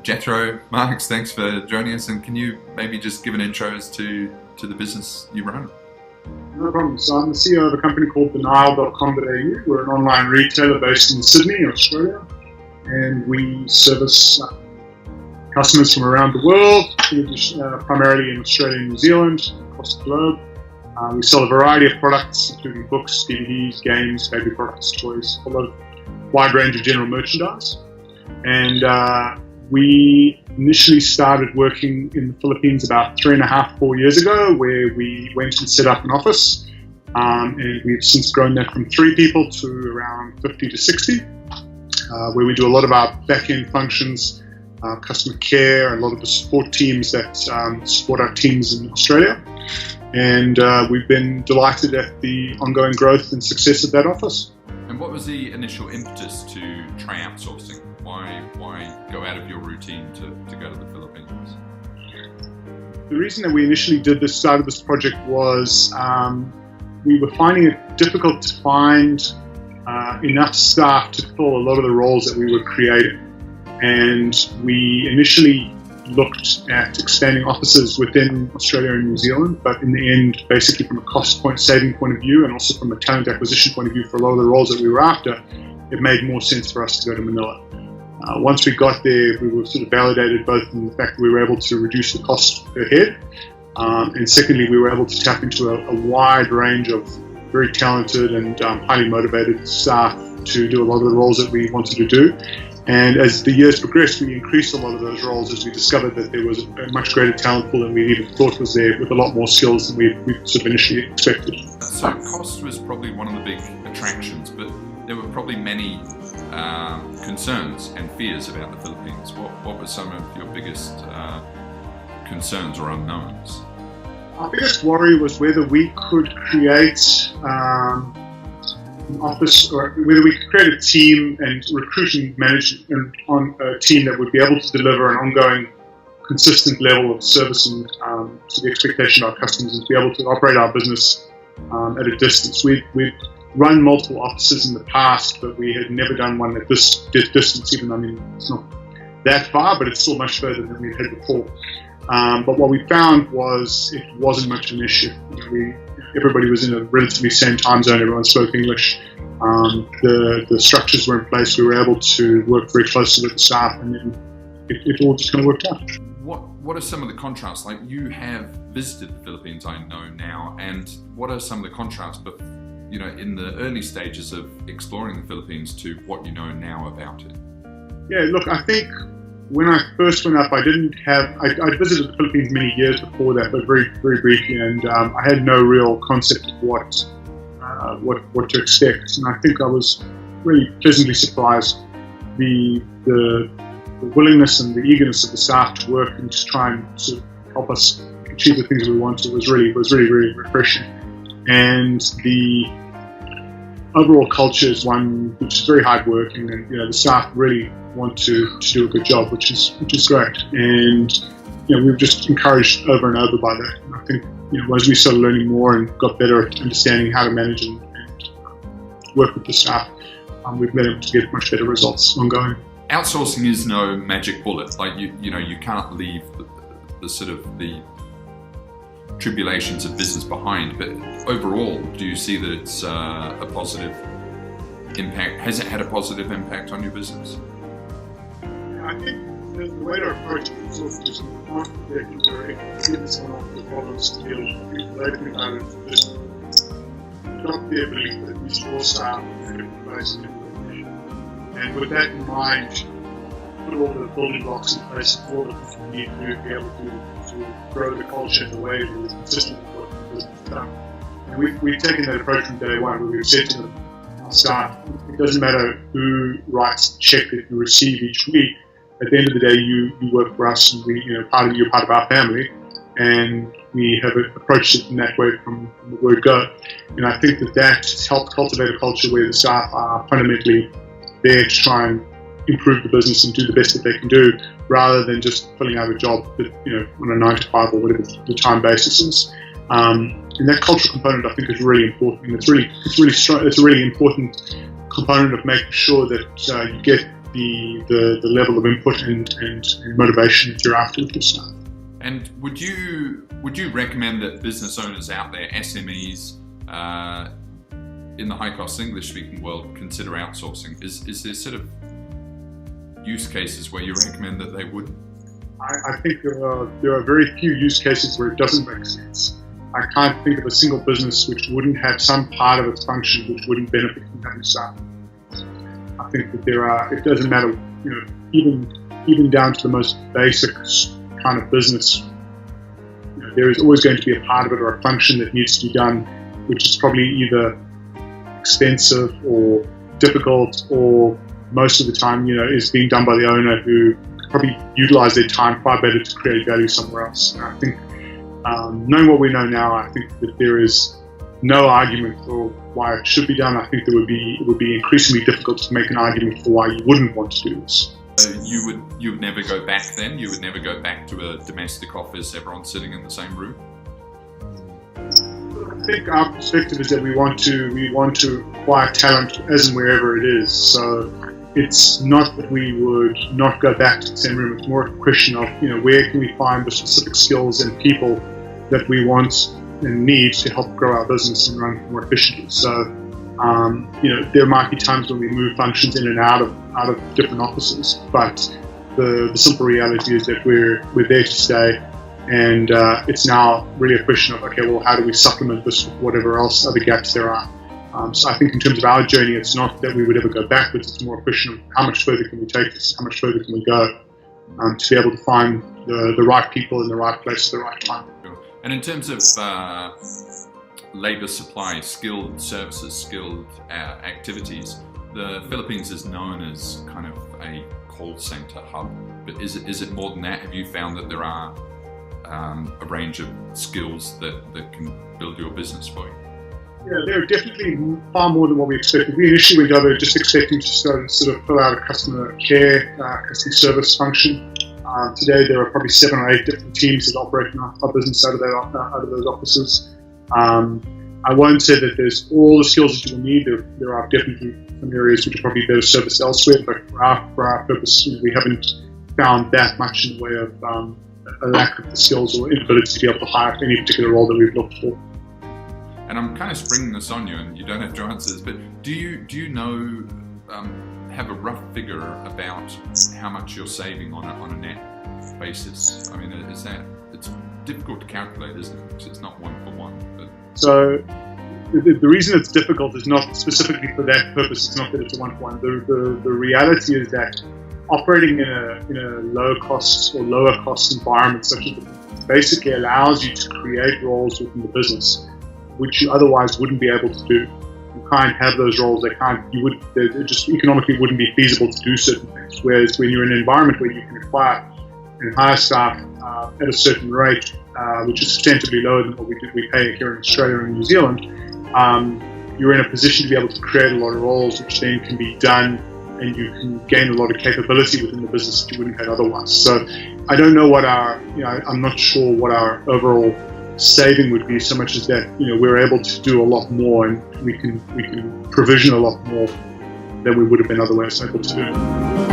Jethro Marks, thanks for joining us, and can you maybe just give an intro as to the business you run? No problem. So I'm the CEO of a company called Denial.com.au. We're an online retailer based in Sydney, Australia, and we service customers from around the world, primarily in Australia and New Zealand, across the globe. We sell a variety of products, including books, DVDs, games, baby products, toys, a wide range of general merchandise. And we initially started working in the Philippines about 3.5-4 years ago, where we went and set up an office. And we've since grown that from 3 people to around 50 to 60, where we do a lot of our back-end functions, customer care, and a lot of the support teams that support our teams in Australia. And we've been delighted at the ongoing growth and success of that office. And what was the initial impetus to try outsourcing? Why go out of your routine to go to the Philippines? The reason that we initially started this project was we were finding it difficult to find enough staff to fill a lot of the roles that we were creating. And we initially looked at expanding offices within Australia and New Zealand, but in the end, basically from a saving point of view and also from a talent acquisition point of view for a lot of the roles that we were after, it made more sense for us to go to Manila. Once we got there, we were sort of validated both in the fact that we were able to reduce the cost per head, and secondly, we were able to tap into a wide range of very talented and highly motivated staff to do a lot of the roles that we wanted to do. And as the years progressed, we increased a lot of those roles as we discovered that there was a much greater talent pool than we even thought was there, with a lot more skills than we sort of initially expected. So cost was probably one of the big attractions, but there were probably many concerns and fears about the Philippines. What were some of your biggest concerns or unknowns? Our biggest worry was whether we could create an office, or whether we could create a team and recruit and manage on a team that would be able to deliver an ongoing, consistent level of service and to the expectation of our customers, and to be able to operate our business at a distance. We've run multiple offices in the past, but we had never done one at this distance. Even, I mean, it's not that far, but it's still much further than we had before. But what we found was it wasn't much of an issue. Everybody was in a relatively same time zone. Everyone spoke English. The structures were in place. We were able to work very closely with the staff, and then it all just kind of worked out. What are some of the contrasts? Like, you have visited the Philippines, I know now, and what are some of the contrasts, but in the early stages of exploring the Philippines to what you know now about it? Yeah, look, I think when I first went up, I visited the Philippines many years before that, but very, very briefly, and I had no real concept of what to expect. And I think I was really pleasantly surprised. The willingness and the eagerness of the staff to work and to try and sort of help us achieve the things we wanted was really very refreshing. And the overall culture is one which is very hardworking, and the staff really want to do a good job, which is great. And we've just encouraged over and over by that. And I think as we started learning more and got better at understanding how to manage and work with the staff, we've been able to get much better results ongoing. Outsourcing is no magic bullet. Like you can't leave the sort of the tribulations of business behind, but overall, do you see that it's a positive impact? Has it had a positive impact on your business? I think the way to approach it is also not that you're giving someone the problems to deal with. People think about it just not their belief that we should staff in place and with that in mind, put all the building blocks in place for all the things we need to be able to grow the culture in a way that is consistent with what the business has done. And we've taken that approach from day one, where we've said to our staff, it doesn't matter who writes the check that you receive each week. At the end of the day, you work for us, and you're part of our family, and we have approached it in that way from the word go. And I think that has helped cultivate a culture where the staff are fundamentally there to try and improve the business and do the best that they can do, rather than just filling out a job that, on a 9 to 5 or whatever the time basis is. And that cultural component, I think, is really important. And it's really strong. It's a really important component of making sure that you get the level of input and motivation that you're after with your staff. And would you recommend that business owners out there, SMEs, in the high-cost English-speaking world, consider outsourcing? Is there sort of use cases where you recommend that they wouldn't? I think there are very few use cases where it doesn't make sense. I can't think of a single business which wouldn't have some part of its function which wouldn't benefit from having staff. I think that there are. It doesn't matter, even down to the most basic kind of business. There is always going to be a part of it or a function that needs to be done, which is probably either expensive or difficult, or most of the time, is being done by the owner who could probably utilize their time far better to create value somewhere else. And I think, knowing what we know now, I think that there is no argument for why it should be done. I think it would be increasingly difficult to make an argument for why you wouldn't want to do this. You would never go back then? You would never go back to a domestic office, everyone sitting in the same room? I think our perspective is that we want to acquire talent as and wherever it is. So it's not that we would not go back to the same room. It's more a question of where can we find the specific skills and people that we want and need to help grow our business and run more efficiently. So there might be times when we move functions in and out of different offices, but the simple reality is that we're there to stay. And it's now really a question of, okay, well, how do we supplement this with whatever else other gaps there are? So I think in terms of our journey, it's not that we would ever go backwards. It's more a question of how much further can we take this, how much further can we go to be able to find the right people in the right place at the right time. And in terms of labor supply, skilled services, skilled activities, the Philippines is known as kind of a call center hub. But is it more than that? Have you found that there are a range of skills that can build your business for you? Yeah, there are definitely far more than what we expected. We initially went over just expecting to sort of fill out a customer care, customer service function. Today there are probably 7 or 8 different teams that operate in our business out of those offices. I won't say that there's all the skills that you will need. There are definitely some areas which are probably better serviced elsewhere, but for our purpose, we haven't found that much in the way of a lack of the skills or inability to be able to hire for any particular role that we've looked for. And I'm kind of springing this on you, and you don't have to answer this, but do you know, have a rough figure about how much you're saving on a net basis? I mean, it's difficult to calculate, isn't it? Because it's not one for one. But... So the reason it's difficult is not specifically for that purpose. It's not that it's a one-for-one. The reality is that operating in a low cost or lower cost environment such as basically allows you to create roles within the business which you otherwise wouldn't be able to do. You can't have those roles. It just economically wouldn't be feasible to do certain things. Whereas when you're in an environment where you can acquire and hire staff at a certain rate, which is substantially lower than what we pay here in Australia and New Zealand, you're in a position to be able to create a lot of roles which then can be done, and you can gain a lot of capability within the business that you wouldn't have otherwise. So I don't know what I'm not sure what our overall saving would be, so much as that we're able to do a lot more, and we can provision a lot more than we would have been otherwise able to do.